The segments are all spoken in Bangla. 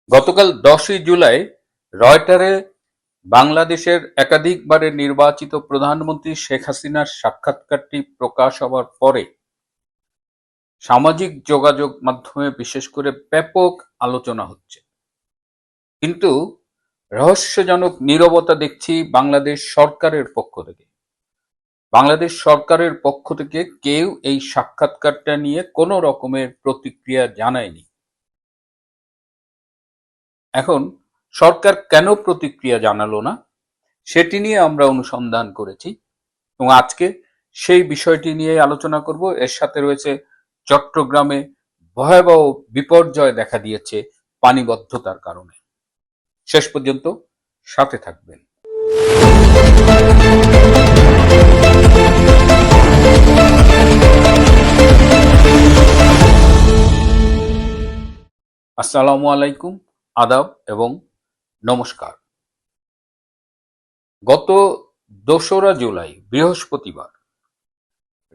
গতকাল 10ই জুলাই রয়টারে বাংলাদেশের একাধিকবারের নির্বাচিত প্রধানমন্ত্রী শেখ হাসিনার সাক্ষাৎকারটি প্রকাশ হওয়ার পরে সামাজিক যোগাযোগ মাধ্যমে বিশেষ করে ব্যাপক আলোচনা হচ্ছে। কিন্তু রহস্যজনক নীরবতা দেখছি বাংলাদেশ সরকারের পক্ষ থেকে। বাংলাদেশ সরকারের পক্ষ থেকে কেউ এই সাক্ষাৎকারটা নিয়ে কোনো রকমের প্রতিক্রিয়া জানায়নি। এখন সরকার কেন প্রতিক্রিয়া জানালো না সেটি নিয়ে আমরা অনুসন্ধান করেছি এবং আজকে সেই বিষয়টি নিয়ে আলোচনা করব। এর সাথে রয়েছে চট্টগ্রামে ভয়াবহ বিপর্যয় দেখা দিয়েছে পানিবদ্ধতার কারণে। শেষ পর্যন্ত সাথে থাকবেন। আসসালামু আলাইকুম, আদাব এবং নমস্কার। গত 2রা জুলাই বৃহস্পতিবার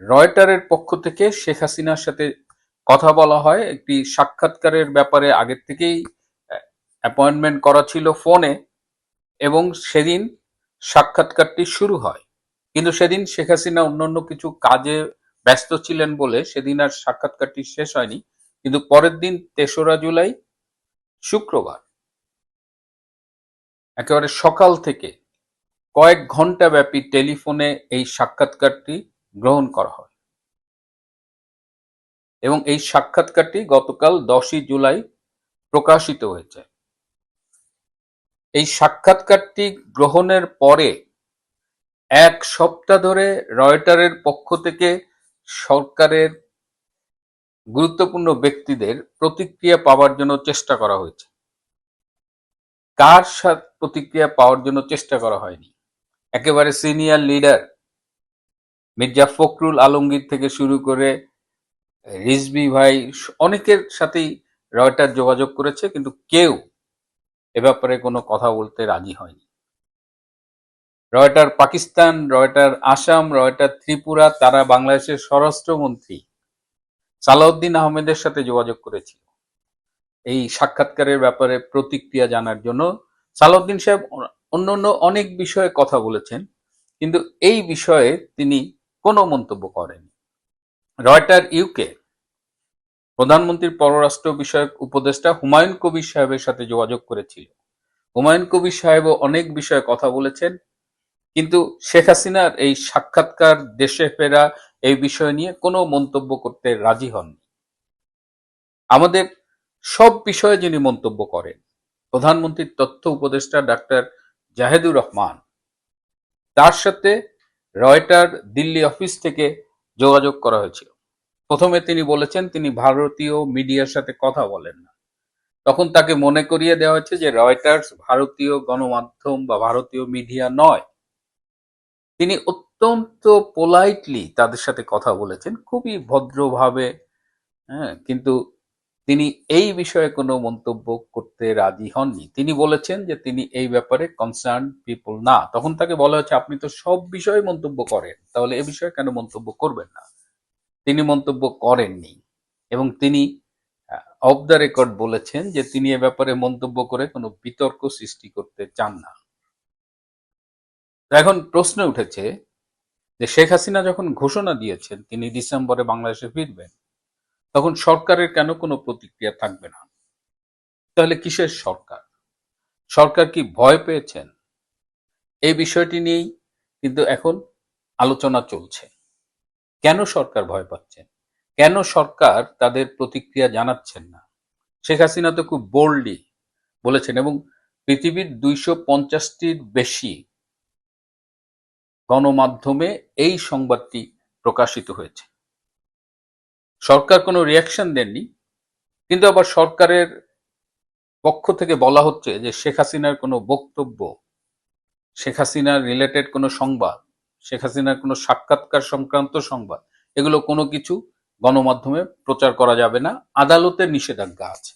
রয়টারের পক্ষ থেকে শেখ হাসিনার সাথে কথা বলা হয়। একটি সাক্ষাৎকারের ব্যাপারে আগের থেকেই অ্যাপয়েন্টমেন্ট করা ছিল ফোনে এবং সেদিন সাক্ষাৎকারটি শুরু হয়। কিন্তু সেদিন শেখ হাসিনা অন্যান্য কিছু কাজে ব্যস্ত ছিলেন বলে সেদিন আর সাক্ষাৎকারটি শেষ হয়নি। কিন্তু পরের দিন 3রা জুলাই শুক্রবার একেবারে সকাল থেকে কয়েক ঘন্টা ব্যাপী টেলিফোনে এই সাক্ষাৎকারটি গ্রহণ করা হয় এবং এই সাক্ষাৎকারটি গতকাল 10ই জুলাই প্রকাশিত হয়েছে। এই সাক্ষাৎকারটি গ্রহণের পরে 1 সপ্তাহ ধরে রয়টারের পক্ষ থেকে সরকারের গুরুত্বপূর্ণ ব্যক্তিদের প্রতিক্রিয়া পাওয়ার জন্য চেষ্টা করা হয়েছে। কার সাথে প্রতিক্রিয়া পাওয়ার জন্য চেষ্টা করা হয়নি? একেবারে সিনিয়র লিডার মির্জা ফখরুল আলমগীর থেকে শুরু করে রিজভী ভাই, অনেকের সাথেই রয়টার যোগাযোগ করেছে, কিন্তু কেউ এ ব্যাপারে কোনো কথা বলতে রাজি হয়নি। Reuters Pakistan, Reuters Assam, Reuters Tripura, তারা বাংলাদেশের স্বরাষ্ট্রমন্ত্রী সালাউদ্দিন আহমেদের সাথে যোগাযোগ করেছিল এই সাক্ষাৎকারের ব্যাপারে প্রতিক্রিয়া জানার জন্য। সালাউদ্দিন সাহেব অন্যান্য অনেক বিষয়ে কথা বলেছেন, কিন্তু এই বিষয়ে তিনি কোনো মন্তব্য করেননি। রয়টার ইউকে প্রধানমন্ত্রীর পররাষ্ট্র বিষয়ক উপদেষ্টা হুমায়ুন কবির সাহেবের সাথে যোগাযোগ করেছিল। হুমায়ুন কবির সাহেবও অনেক বিষয়ে কথা বলেছেন, কিন্তু শেখ হাসিনার এই সাক্ষাৎকার, দেশে ফেরা, এই বিষয় নিয়ে কোনো মন্তব্য করতে রাজি হননি। আমাদের সব বিষয়ে যিনি মন্তব্য করেন প্রধানমন্ত্রীর তথ্য উপদেষ্টা ডাক্তার জাহেদুর রহমান, তার সাথে রয়টার দিল্লি অফিস থেকে যোগাযোগ করা হয়েছিল। প্রথমে তিনি বলেছেন তিনি ভারতীয় মিডিয়ার সাথে কথা বলেন না। তখন তাকে মনে করিয়ে দেওয়া হয়েছে যে রয়টার্স ভারতীয় গণমাধ্যম বা ভারতীয় মিডিয়া নয়। তিনি অত্যন্ত পোলাইটলি তাদের সাথে কথা বলেছেন, খুবই ভদ্রভাবে। কিন্তু তিনি এই বিষয়ে কোনো মন্তব্য করতে রাজি হননি। তিনি বলেছেন যে তিনি এই ব্যাপারে কনসার্ন পিপল না। তখন তাকে বলা হচ্ছে আপনি তো সব বিষয়ে মন্তব্য করেন, তাহলে এ বিষয়ে কেন মন্তব্য করবেন না? তিনি মন্তব্য করেননি এবং তিনি অফ দ্য রেকর্ড বলেছেন যে তিনি এ ব্যাপারে মন্তব্য করে কোনো বিতর্ক সৃষ্টি করতে চান না। এখন প্রশ্ন উঠেছে যে শেখ হাসিনা যখন ঘোষণা দিয়েছেন তিনি ডিসেম্বরে বাংলাদেশে ফিরবেন, তখন সরকারের কেন কোনো প্রতিক্রিয়া থাকবে না? তাহলে কিসের সরকার? সরকার কি ভয় পেয়েছেন? এই বিষয়টি নিয়েই কিন্তু এখন আলোচনা চলছে। কেন সরকার ভয় পাচ্ছেন? কেন সরকার তাদের প্রতিক্রিয়া জানাচ্ছেন না? শেখ হাসিনা তো খুব বোল্ডলি বলেছেন এবং পৃথিবীর 250টির বেশি গণমাধ্যমে এই সংবাদটি প্রকাশিত হয়েছে। সরকার কোনো রিয়াকশন দেননি, কিন্তু আবার সরকারের পক্ষ থেকে বলা হচ্ছে যে শেখ হাসিনার কোনো বক্তব্য, শেখ হাসিনার রিলেটেড কোনো সংবাদ, শেখ হাসিনার কোনো সাক্ষাৎকার সংক্রান্ত সংবাদ, এগুলো কোনো কিছু গণমাধ্যমে প্রচার করা যাবে না, আদালতের নিষেধাজ্ঞা আছে।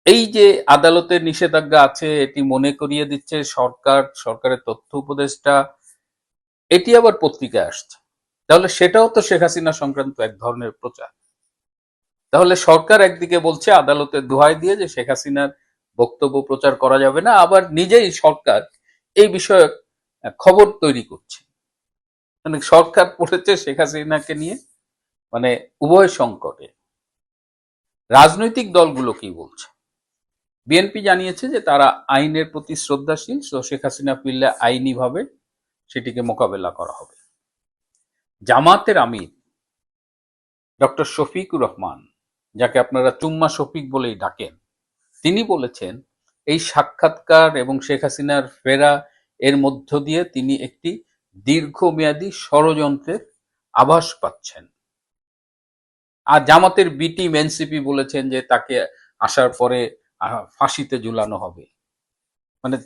এই যে আদালতের নিষেধাজ্ঞা আছে, এটি মনে করিয়ে দিচ্ছে সরকার, সরকারের তথ্য উপদেষ্টা, এটি আবার পত্রিকায় আসছে। তাহলে সেটাও তো শেখ হাসিনা সংক্রান্ত এক ধরনের প্রচার। তাহলে সরকার একদিকে বলছে আদালতের দোহাই দিয়ে যে শেখ হাসিনার বক্তব্য প্রচার করা যাবে না, আবার নিজেই সরকার এই বিষয়ে খবর তৈরি করছে। মানে সরকার পড়েছে শেখ হাসিনাকে নিয়ে মানে উভয় সংকটে। রাজনৈতিক দলগুলো কি বলছে? বিএনপি জানিয়েছে যে তারা আইনের প্রতি শ্রদ্ধাশীল, তো শেখ হাসিনা ফিরলে আইনিভাবে সেটিকে মোকাবেলা করা হবে। জামাতের আমির ডক্টর শফিকুর রহমান, যাকে আপনারা চুম্মা শফিক বলেই ডাকেন, তিনি বলেছেন এই সাক্ষাৎকার এবং শেখ হাসিনার ফেরা এর মধ্য দিয়ে তিনি একটি দীর্ঘমেয়াদী ষড়যন্ত্রের আভাস পাচ্ছেন। আর জামাতের বি টিম এনসিপি বলেছেন যে তাকে আসার পরে ফাঁসিতে ঝুলানো হবে। মানে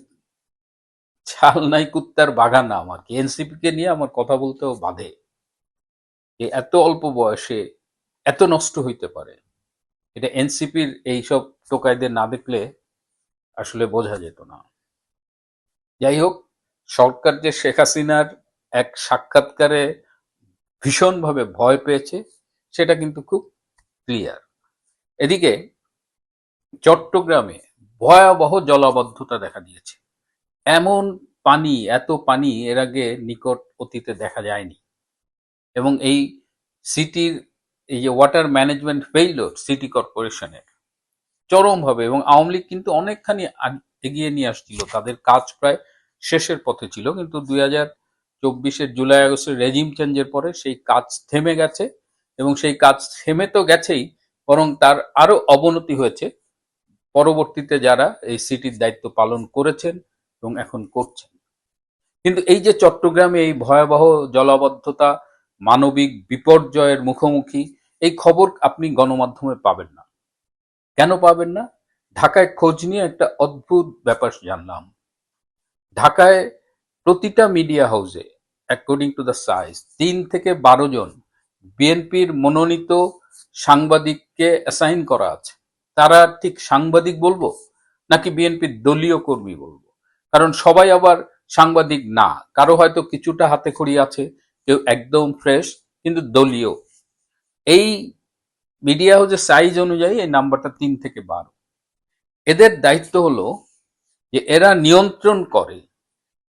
চাল নাই কুত্তার বাগান না। আমার কি এনসিপি কে নিয়ে আমার কথা বলতেও বাধে, যে এত অল্প বয়সে এত নষ্ট হইতে পারে। এটা এনসিপির এইসব টোকাইদের না দেখলে আসলে বোঝা যেত না। যাই হোক, সরকার যে শেখ হাসিনার এক সাক্ষাৎকারে ভীষণভাবে ভয় পেয়েছে সেটা কিন্তু খুব ক্লিয়ার। এদিকে চট্টগ্রামে ভয়াবহ জলাবদ্ধতা দেখা দিয়েছে। এমন পানি, এত পানি এর আগে নিকট অতীতে দেখা যায়নি। এবং এই সিটির এই যে ওয়াটার ম্যানেজমেন্ট ফেইলিওর সিটি কর্পোরেশনের চরমভাবে, এবং আওয়ামী লীগ কিন্তু অনেকখানি এগিয়ে নিয়ে আসছিল, তাদের কাজ প্রায় শেষের পথে ছিল, কিন্তু 2024-এর জুলাই আগস্টের রেজিম চেঞ্জের পরে সেই কাজ থেমে গেছে। এবং সেই কাজ থেমে তো গেছেই, বরং তার আরো অবনতি হয়েছে পরবর্তীতে যারা এই সিটির দায়িত্ব পালন করেছেন এবং এখন করছেন। কিন্তু এই যে চট্টগ্রামে এই ভয়াবহ জলাবদ্ধতা, মানবিক বিপর্যয়ের মুখোমুখি, এই খবর আপনি গণমাধ্যমে পাবেন না। কেন পাবেন না? ঢাকায় খোঁজ নিয়ে একটা অদ্ভুত ব্যাপার জানলাম। ঢাকায় প্রতিটা মিডিয়া হাউসে অ্যাকর্ডিং টু দ্য সাইজ 3 থেকে 12 জন বিএনপির মনোনীত সাংবাদিককে অ্যাসাইন করা আছে। তারা ঠিক সাংবাদিক বলবো নাকি বিএনপির দলীয় কর্মী বলবো? কারণ সবাই আবার সাংবাদিক না, কারো হয়তো কিছুটা হাতে খড়ি আছে, কেউ একদম ফ্রেশ, কিন্তু দলীয়। এই মিডিয়া হাউসের সাইজ অনুযায়ী এই নাম্বারটা 3 থেকে 12। এদের দায়িত্ব হলো যে এরা নিয়ন্ত্রণ করে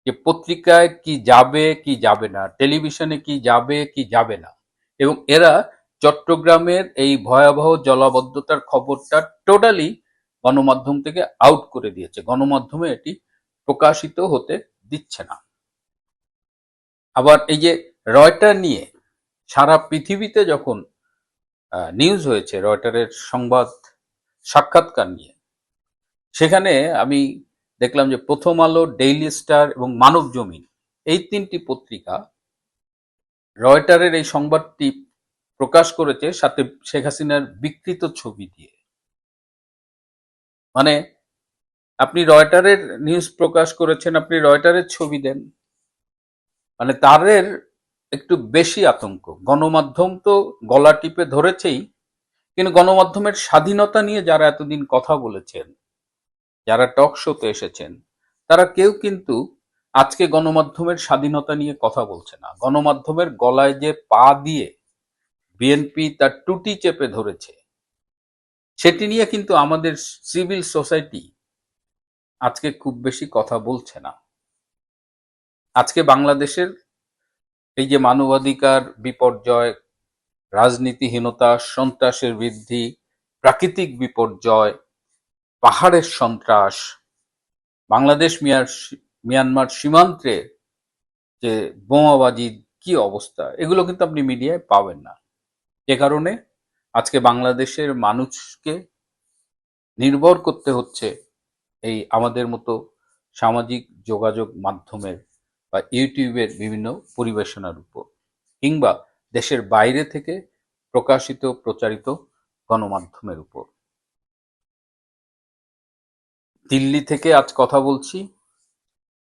যে পত্রিকায় কি যাবে কি যাবে না, টেলিভিশনে কি যাবে কি যাবে না। এবং এরা চট্টগ্রামের এই ভয়াবহ জলাবদ্ধতার খবরটা টোটালি গণমাধ্যম থেকে আউট করে দিয়েছে, গণমাধ্যমে এটি প্রকাশিত হতে দিচ্ছে না। আবার এই যে রয়টার নিয়ে সারা পৃথিবীতে যখন নিউজ হয়েছে, রয়টারের সংবাদ সাক্ষাৎকার নিয়ে, সেখানে আমি দেখলাম যে প্রথম আলো, ডেইলি স্টার এবং মানব জমিন, এই 3টি পত্রিকা রয়টারের এই সংবাদটি প্রকাশ করেছে সাথে শেখ হাসিনার বিকৃত ছবি দিয়ে। মানে আপনি রয়টারের নিউজ প্রকাশ করেছেন, আপনি রয়টারের ছবি দেন, মানে তাদের একটু বেশি আতঙ্ক। গণমাধ্যম তো গলা টিপে ধরেছেই, কিন্তু গণমাধ্যমের স্বাধীনতা নিয়ে যারা এতদিন কথা বলেছেন, যারা টক শোতে এসেছেন, তারা কেউ কিন্তু আজকে গণমাধ্যমের স্বাধীনতা নিয়ে কথা বলছে না। গণমাধ্যমের গলায় যে পা দিয়ে বিএনপি তার টুটি চেপে ধরেছে, সেটি নিয়ে কিন্তু আমাদের সিভিল সোসাইটি আজকে খুব বেশি কথা বলছে না। আজকে বাংলাদেশের এই যে মানবাধিকার বিপর্যয়, রাজনীতিহীনতা, সন্ত্রাসের বৃদ্ধি, প্রাকৃতিক বিপর্যয়, পাহাড়ের সন্ত্রাস, বাংলাদেশ মিয়ানমার সীমান্তে যে বোমাবাজির কি অবস্থা, এগুলো কিন্তু আপনি মিডিয়ায় পাবেন না। যে কারণে আজকে বাংলাদেশের মানুষকে নির্ভর করতে হচ্ছে এই আমাদের মতো সামাজিক যোগাযোগ মাধ্যমের বা ইউটিউবের বিভিন্ন পরিবেশনার উপর, কিংবা দেশের বাইরে থেকে প্রকাশিত প্রচারিত গণমাধ্যমের উপর। দিল্লি থেকে আজ কথা বলছি।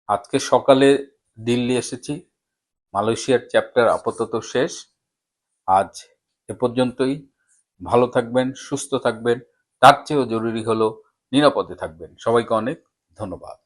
আজকে সকালে দিল্লি এসেছি। মালয়েশিয়ার চ্যাপ্টার আপাতত শেষ। আজ এ পর্যন্তই। ভালো থাকবেন, সুস্থ থাকবেন, তার চেয়েও জরুরি হলো নিরাপদে থাকবেন। সবাইকে অনেক ধন্যবাদ।